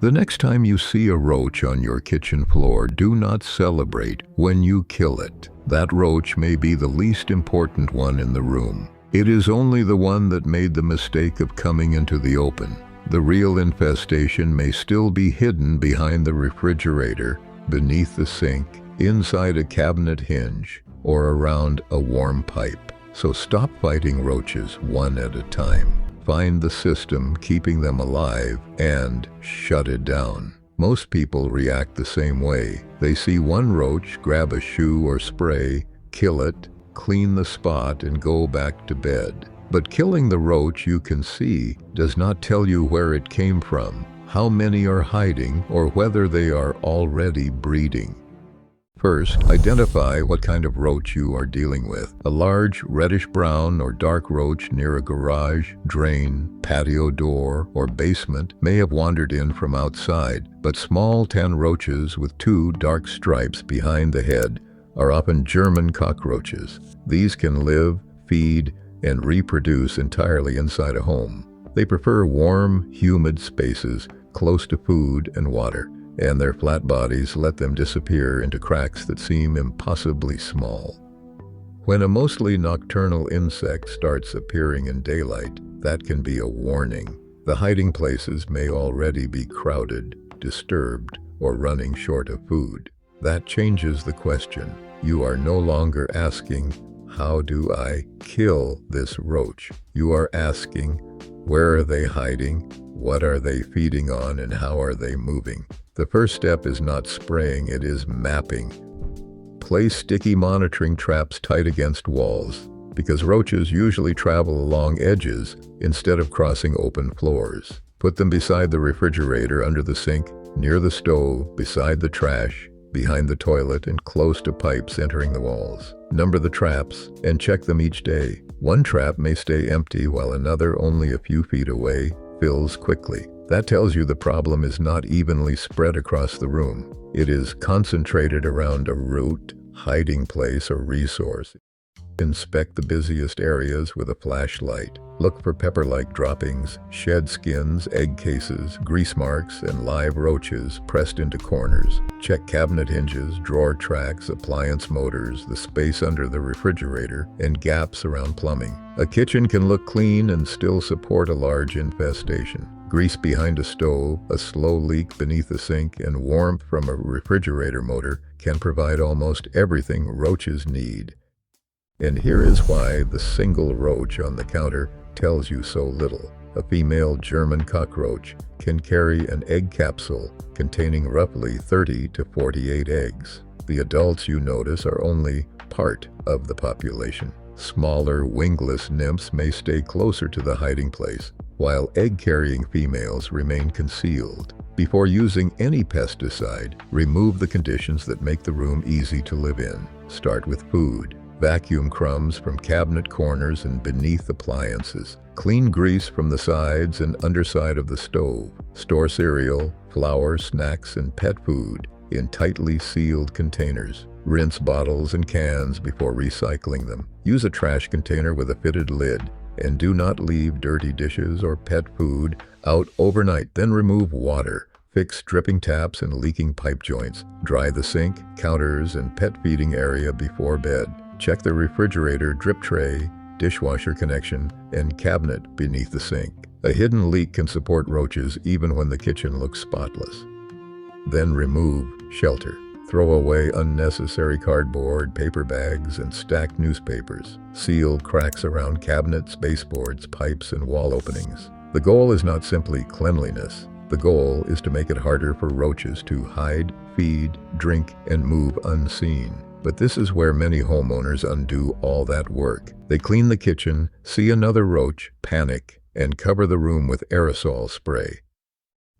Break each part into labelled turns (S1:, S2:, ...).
S1: The next time you see a roach on your kitchen floor, do not celebrate when you kill it. That roach may be the least important one in the room. It is only the one that made the mistake of coming into the open. The real infestation may still be hidden behind the refrigerator, beneath the sink, inside a cabinet hinge, or around a warm pipe. So stop fighting roaches one at a time. Find the system keeping them alive and shut it down. Most people react the same way. They see one roach, grab a shoe or spray, kill it, clean the spot, and go back to bed. But killing the roach you can see does not tell you where it came from, how many are hiding, or whether they are already breeding. First, identify what kind of roach you are dealing with. A large reddish-brown or dark roach near a garage, drain, patio door, or basement may have wandered in from outside, but small tan roaches with 2 dark stripes behind the head are often German cockroaches. These can live, feed, and reproduce entirely inside a home. They prefer warm, humid spaces close to food and water, and their flat bodies let them disappear into cracks that seem impossibly small. When a mostly nocturnal insect starts appearing in daylight, that can be a warning. The hiding places may already be crowded, disturbed, or running short of food. That changes the question. You are no longer asking, "How do I kill this roach?" You are asking, "Where are they hiding? What are they feeding on, and how are they moving?" The first step is not spraying, it is mapping. Place sticky monitoring traps tight against walls, because roaches usually travel along edges instead of crossing open floors. Put them beside the refrigerator, under the sink, near the stove, beside the trash, behind the toilet, and close to pipes entering the walls. Number the traps and check them each day. One trap may stay empty while another, only a few feet away, fills quickly. That tells you the problem is not evenly spread across the room. It is concentrated around a root, hiding place, or resource. Inspect the busiest areas with a flashlight. Look for pepper-like droppings, shed skins, egg cases, grease marks, and live roaches pressed into corners. Check cabinet hinges, drawer tracks, appliance motors, the space under the refrigerator, and gaps around plumbing. A kitchen can look clean and still support a large infestation. Grease behind a stove, a slow leak beneath the sink, and warmth from a refrigerator motor can provide almost everything roaches need. And here is why the single roach on the counter tells you so little. A female German cockroach can carry an egg capsule containing roughly 30 to 48 eggs. The adults you notice are only part of the population. Smaller, wingless nymphs may stay closer to the hiding place, while egg-carrying females remain concealed. Before using any pesticide, remove the conditions that make the room easy to live in. Start with food. Vacuum crumbs from cabinet corners and beneath appliances. Clean grease from the sides and underside of the stove. Store cereal, flour, snacks, and pet food in tightly sealed containers. Rinse bottles and cans before recycling them. Use a trash container with a fitted lid, and do not leave dirty dishes or pet food out overnight. Then remove water. Fix dripping taps and leaking pipe joints. Dry the sink, counters, and pet feeding area before bed. Check the refrigerator, drip tray, dishwasher connection, and cabinet beneath the sink. A hidden leak can support roaches even when the kitchen looks spotless. Then remove, shelter. Throw away unnecessary cardboard, paper bags, and stacked newspapers. Seal cracks around cabinets, baseboards, pipes, and wall openings. The goal is not simply cleanliness. The goal is to make it harder for roaches to hide, feed, drink, and move unseen. But this is where many homeowners undo all that work. They clean the kitchen, see another roach, panic, and cover the room with aerosol spray.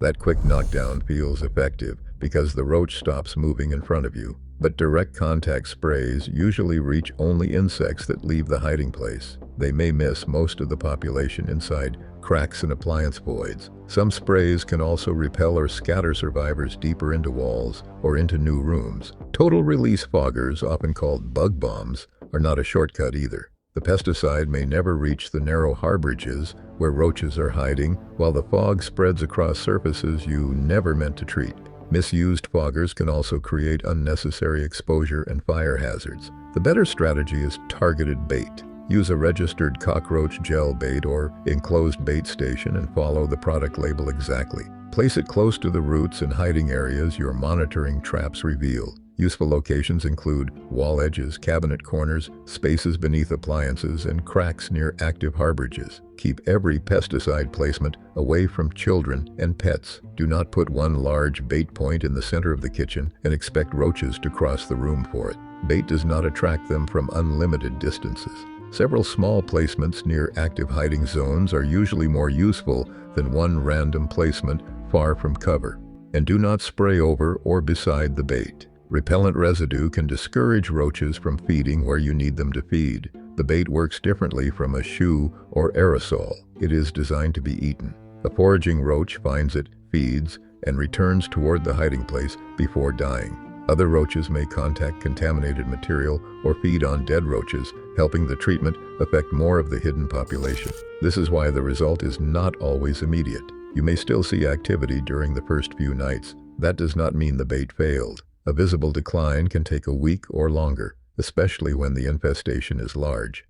S1: That quick knockdown feels effective because the roach stops moving in front of you. But direct contact sprays usually reach only insects that leave the hiding place. They may miss most of the population inside cracks and appliance voids. Some sprays can also repel or scatter survivors deeper into walls or into new rooms. Total release foggers, often called bug bombs, are not a shortcut either. The pesticide may never reach the narrow harborages where roaches are hiding, while the fog spreads across surfaces you never meant to treat. Misused foggers can also create unnecessary exposure and fire hazards. The better strategy is targeted bait. Use a registered cockroach gel bait or enclosed bait station and follow the product label exactly. Place it close to the roots and hiding areas your monitoring traps reveal. Useful locations include wall edges, cabinet corners, spaces beneath appliances, and cracks near active harborages. Keep every pesticide placement away from children and pets. Do not put one large bait point in the center of the kitchen and expect roaches to cross the room for it. Bait does not attract them from unlimited distances. Several small placements near active hiding zones are usually more useful than one random placement far from cover. And do not spray over or beside the bait. Repellent residue can discourage roaches from feeding where you need them to feed. The bait works differently from a shoe or aerosol. It is designed to be eaten. A foraging roach finds it, feeds, and returns toward the hiding place before dying. Other roaches may contact contaminated material or feed on dead roaches, helping the treatment affect more of the hidden population. This is why the result is not always immediate. You may still see activity during the first few nights. That does not mean the bait failed. A visible decline can take a week or longer, especially when the infestation is large.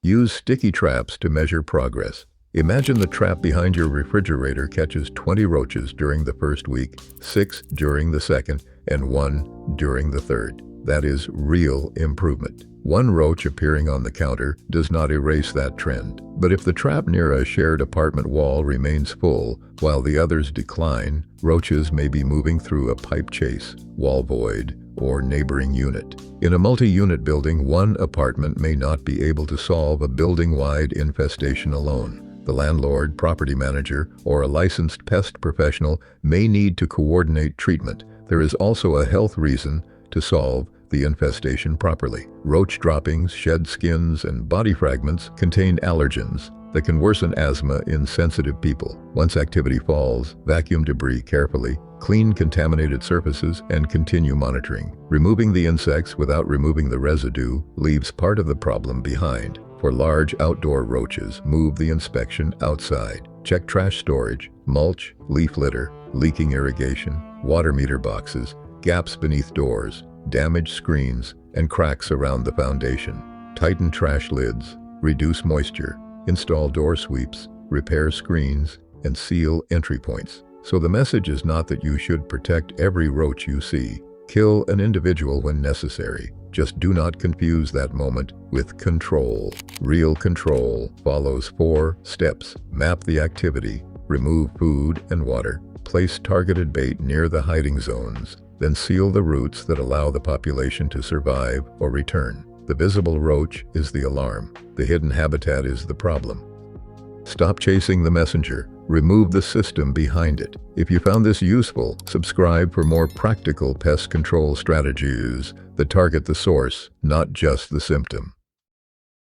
S1: Use sticky traps to measure progress. Imagine the trap behind your refrigerator catches 20 roaches during the first week, 6 during the second, and 1 during the third. That is real improvement. One roach appearing on the counter does not erase that trend. But if the trap near a shared apartment wall remains full while the others decline, roaches may be moving through a pipe chase, wall void, or neighboring unit. In a multi-unit building, one apartment may not be able to solve a building-wide infestation alone. The landlord, property manager, or a licensed pest professional may need to coordinate treatment. There is also a health reason to solve the infestation properly. Roach droppings, shed skins, and body fragments contain allergens that can worsen asthma in sensitive people. Once activity falls, vacuum debris carefully, clean contaminated surfaces, and continue monitoring. Removing the insects without removing the residue leaves part of the problem behind. For large outdoor roaches, move the inspection outside. Check trash storage, mulch, leaf litter, leaking irrigation, water meter boxes, gaps beneath doors, damaged screens, and cracks around the foundation. Tighten trash lids, reduce moisture, install door sweeps, repair screens, and seal entry points. So the message is not that you should protect every roach you see. Kill an individual when necessary. Just do not confuse that moment with control. Real control follows 4 steps. Map the activity, remove food and water, place targeted bait near the hiding zones, then seal the routes that allow the population to survive or return. The visible roach is the alarm. The hidden habitat is the problem. Stop chasing the messenger. Remove the system behind it. If you found this useful, subscribe for more practical pest control strategies that target the source, not just the symptom.